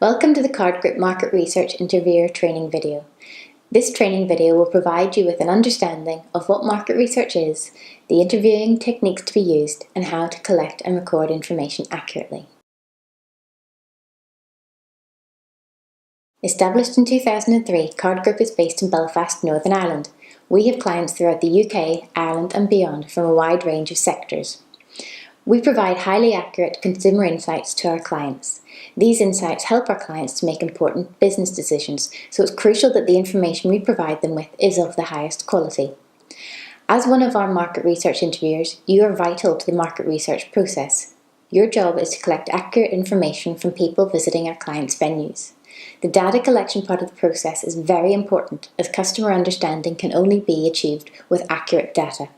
Welcome to the Card Group Market Research Interviewer Training video. This training video will provide you with an understanding of what market research is, the interviewing techniques to be used, and how to collect and record information accurately. Established in 2003, Card Group is based in Belfast, Northern Ireland. We have clients throughout the UK, Ireland and beyond from a wide range of sectors. We provide highly accurate consumer insights to our clients. These insights help our clients to make important business decisions, so it's crucial that the information we provide them with is of the highest quality. As one of our market research interviewers, you are vital to the market research process. Your job is to collect accurate information from people visiting our clients' venues. The data collection part of the process is very important, as customer understanding can only be achieved with accurate data.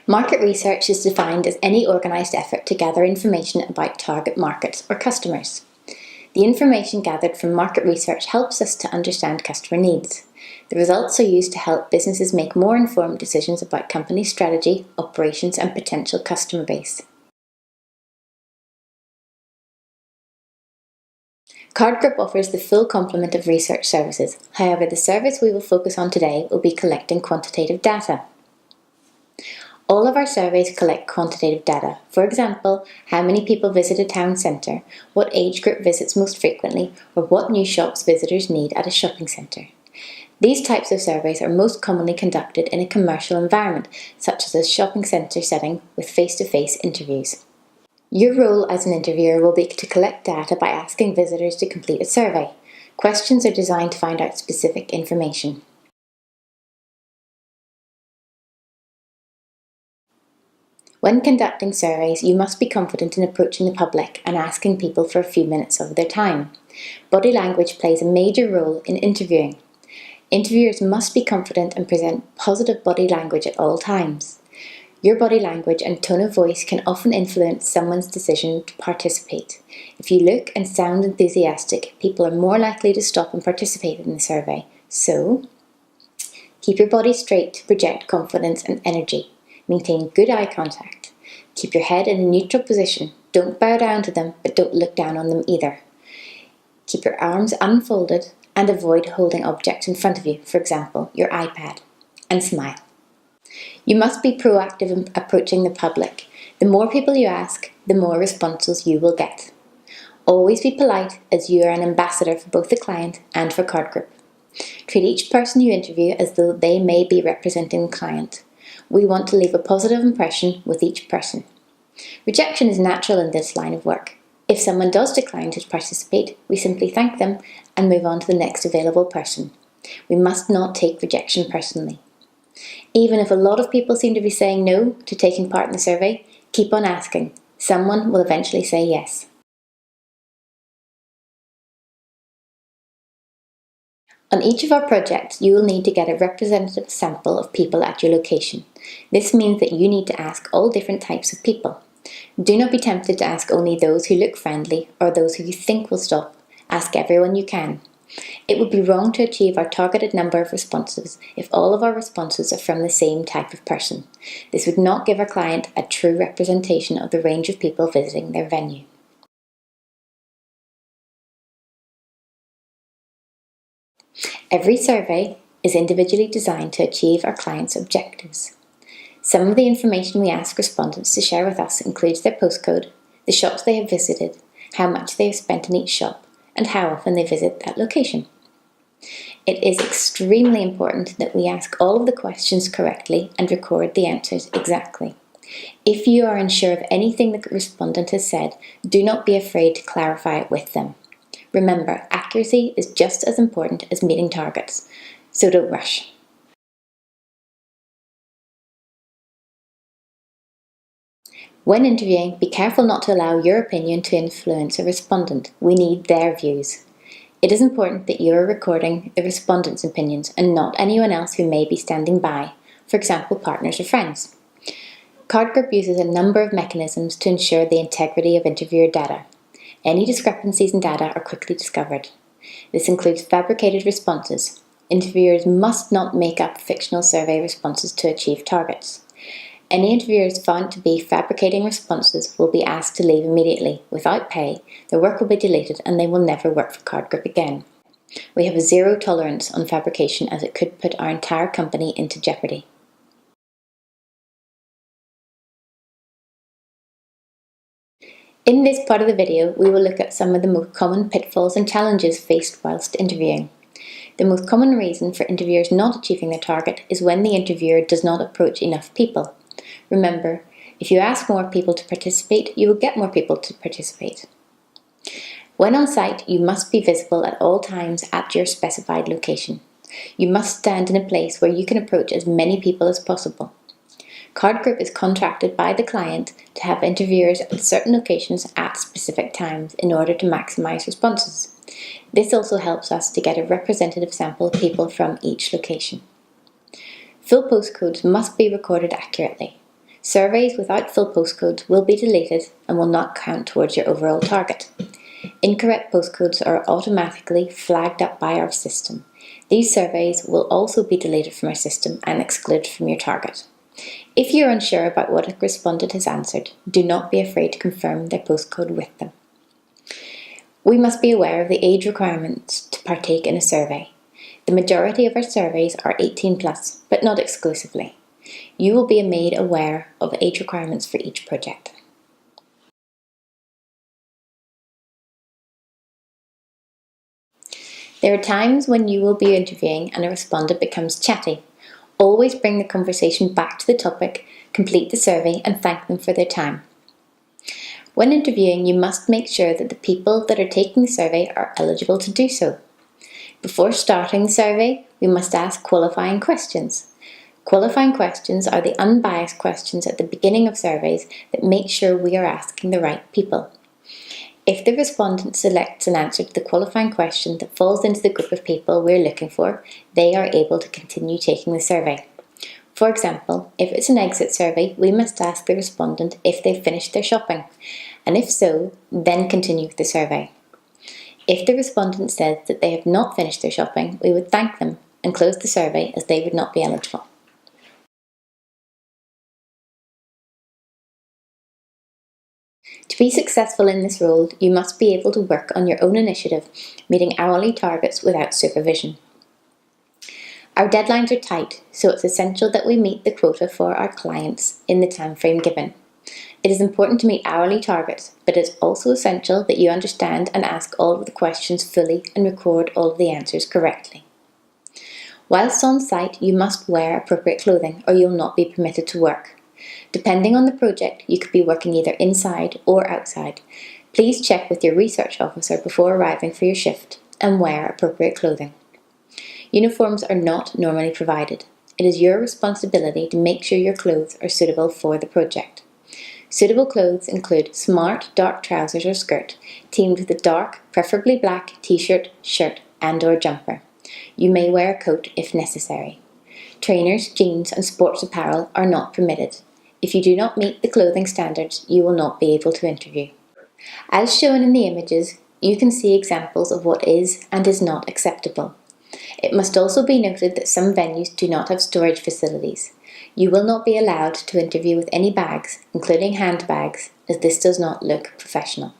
Market research is defined as any organised effort to gather information about target markets or customers. The information gathered from market research helps us to understand customer needs. The results are used to help businesses make more informed decisions about company strategy, operations and potential customer base. Card Group offers the full complement of research services. However, the service we will focus on today will be collecting quantitative data. All of our surveys collect quantitative data. For example, how many people visit a town centre, what age group visits most frequently, or what new shops visitors need at a shopping centre. These types of surveys are most commonly conducted in a commercial environment, such as a shopping centre setting with face-to-face interviews. Your role as an interviewer will be to collect data by asking visitors to complete a survey. Questions are designed to find out specific information. When conducting surveys, you must be confident in approaching the public and asking people for a few minutes of their time. Body language plays a major role in interviewing. Interviewers must be confident and present positive body language at all times. Your body language and tone of voice can often influence someone's decision to participate. If you look and sound enthusiastic, people are more likely to stop and participate in the survey. So, keep your body straight to project confidence and energy. Maintain good eye contact. Keep your head in a neutral position. Don't bow down to them, but don't look down on them either. Keep your arms unfolded and avoid holding objects in front of you, for example, your iPad, and smile. You must be proactive in approaching the public. The more people you ask, the more responses you will get. Always be polite, as you are an ambassador for both the client and for Card Group. Treat each person you interview as though they may be representing the client. We want to leave a positive impression with each person. Rejection is natural in this line of work. If someone does decline to participate, we simply thank them and move on to the next available person. We must not take rejection personally. Even if a lot of people seem to be saying no to taking part in the survey, keep on asking. Someone will eventually say yes. On each of our projects, you will need to get a representative sample of people at your location. This means that you need to ask all different types of people. Do not be tempted to ask only those who look friendly or those who you think will stop. Ask everyone you can. It would be wrong to achieve our targeted number of responses if all of our responses are from the same type of person. This would not give our client a true representation of the range of people visiting their venue. Every survey is individually designed to achieve our clients' objectives. Some of the information we ask respondents to share with us includes their postcode, the shops they have visited, how much they have spent in each shop, and how often they visit that location. It is extremely important that we ask all of the questions correctly and record the answers exactly. If you are unsure of anything the respondent has said, do not be afraid to clarify it with them. Remember, accuracy is just as important as meeting targets, so don't rush. When interviewing, be careful not to allow your opinion to influence a respondent. We need their views. It is important that you are recording the respondent's opinions and not anyone else who may be standing by, for example, partners or friends. Card Group uses a number of mechanisms to ensure the integrity of interviewer data. Any discrepancies in data are quickly discovered. This includes fabricated responses. Interviewers must not make up fictional survey responses to achieve targets. Any interviewers found to be fabricating responses will be asked to leave immediately, without pay, their work will be deleted and they will never work for Card Group again. We have a zero tolerance on fabrication as it could put our entire company into jeopardy. In this part of the video, we will look at some of the most common pitfalls and challenges faced whilst interviewing. The most common reason for interviewers not achieving their target is when the interviewer does not approach enough people. Remember, if you ask more people to participate, you will get more people to participate. When on site, you must be visible at all times at your specified location. You must stand in a place where you can approach as many people as possible. Card Group is contracted by the client to have interviewers at certain locations at specific times in order to maximise responses. This also helps us to get a representative sample of people from each location. Full postcodes must be recorded accurately. Surveys without full postcodes will be deleted and will not count towards your overall target. Incorrect postcodes are automatically flagged up by our system. These surveys will also be deleted from our system and excluded from your target. If you're unsure about what a respondent has answered, do not be afraid to confirm their postcode with them. We must be aware of the age requirements to partake in a survey. The majority of our surveys are 18 plus, but not exclusively. You will be made aware of age requirements for each project. There are times when you will be interviewing and a respondent becomes chatty. Always bring the conversation back to the topic, complete the survey and thank them for their time. When interviewing, you must make sure that the people that are taking the survey are eligible to do so. Before starting the survey, we must ask qualifying questions. Qualifying questions are the unbiased questions at the beginning of surveys that make sure we are asking the right people. If the respondent selects an answer to the qualifying question that falls into the group of people we're looking for, they are able to continue taking the survey. For example, if it's an exit survey, we must ask the respondent if they've finished their shopping, and if so, then continue with the survey. If the respondent says that they have not finished their shopping, we would thank them and close the survey as they would not be eligible. To be successful in this role, you must be able to work on your own initiative, meeting hourly targets without supervision. Our deadlines are tight, so it's essential that we meet the quota for our clients in the time frame given. It is important to meet hourly targets, but it's also essential that you understand and ask all of the questions fully and record all of the answers correctly. Whilst on site, you must wear appropriate clothing or you'll not be permitted to work. Depending on the project, you could be working either inside or outside. Please check with your research officer before arriving for your shift and wear appropriate clothing. Uniforms are not normally provided. It is your responsibility to make sure your clothes are suitable for the project. Suitable clothes include smart dark trousers or skirt, teamed with a dark, preferably black t-shirt, shirt and/or jumper. You may wear a coat if necessary. Trainers, jeans and sports apparel are not permitted. If you do not meet the clothing standards, you will not be able to interview. As shown in the images, you can see examples of what is and is not acceptable. It must also be noted that some venues do not have storage facilities. You will not be allowed to interview with any bags, including handbags, as this does not look professional.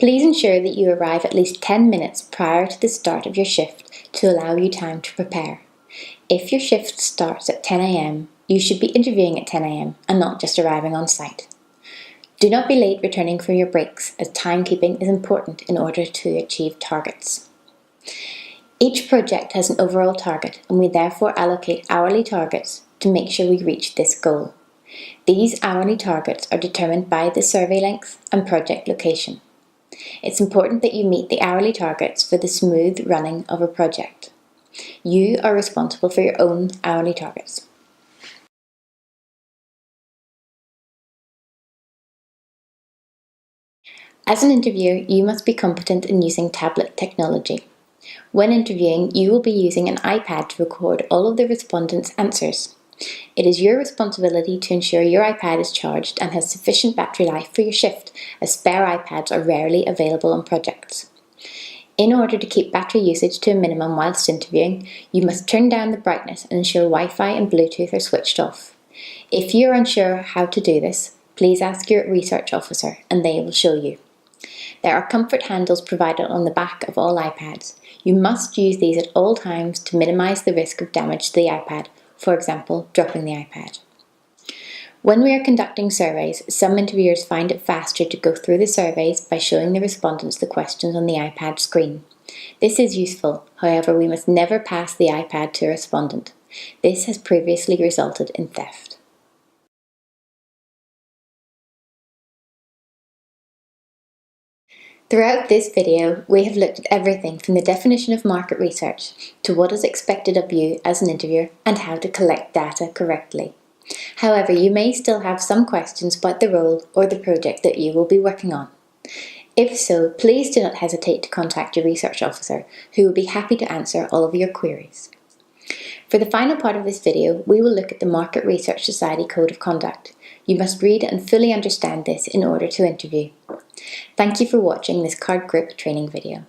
Please ensure that you arrive at least 10 minutes prior to the start of your shift to allow you time to prepare. If your shift starts at 10 a.m, you should be interviewing at 10 a.m. and not just arriving on site. Do not be late returning from your breaks, as timekeeping is important in order to achieve targets. Each project has an overall target, and we therefore allocate hourly targets to make sure we reach this goal. These hourly targets are determined by the survey length and project location. It's important that you meet the hourly targets for the smooth running of a project. You are responsible for your own hourly targets. As an interviewer, you must be competent in using tablet technology. When interviewing, you will be using an iPad to record all of the respondents' answers. It is your responsibility to ensure your iPad is charged and has sufficient battery life for your shift, as spare iPads are rarely available on projects. In order to keep battery usage to a minimum whilst interviewing, you must turn down the brightness and ensure Wi-Fi and Bluetooth are switched off. If you are unsure how to do this, please ask your research officer and they will show you. There are comfort handles provided on the back of all iPads. You must use these at all times to minimise the risk of damage to the iPad, for example, dropping the iPad. When we are conducting surveys, some interviewers find it faster to go through the surveys by showing the respondents the questions on the iPad screen. This is useful, however, we must never pass the iPad to a respondent. This has previously resulted in theft. Throughout this video, we have looked at everything from the definition of market research to what is expected of you as an interviewer and how to collect data correctly. However, you may still have some questions about the role or the project that you will be working on. If so, please do not hesitate to contact your research officer, who will be happy to answer all of your queries. For the final part of this video, we will look at the Market Research Society Code of Conduct. You must read and fully understand this in order to interview. Thank you for watching this card grip training video.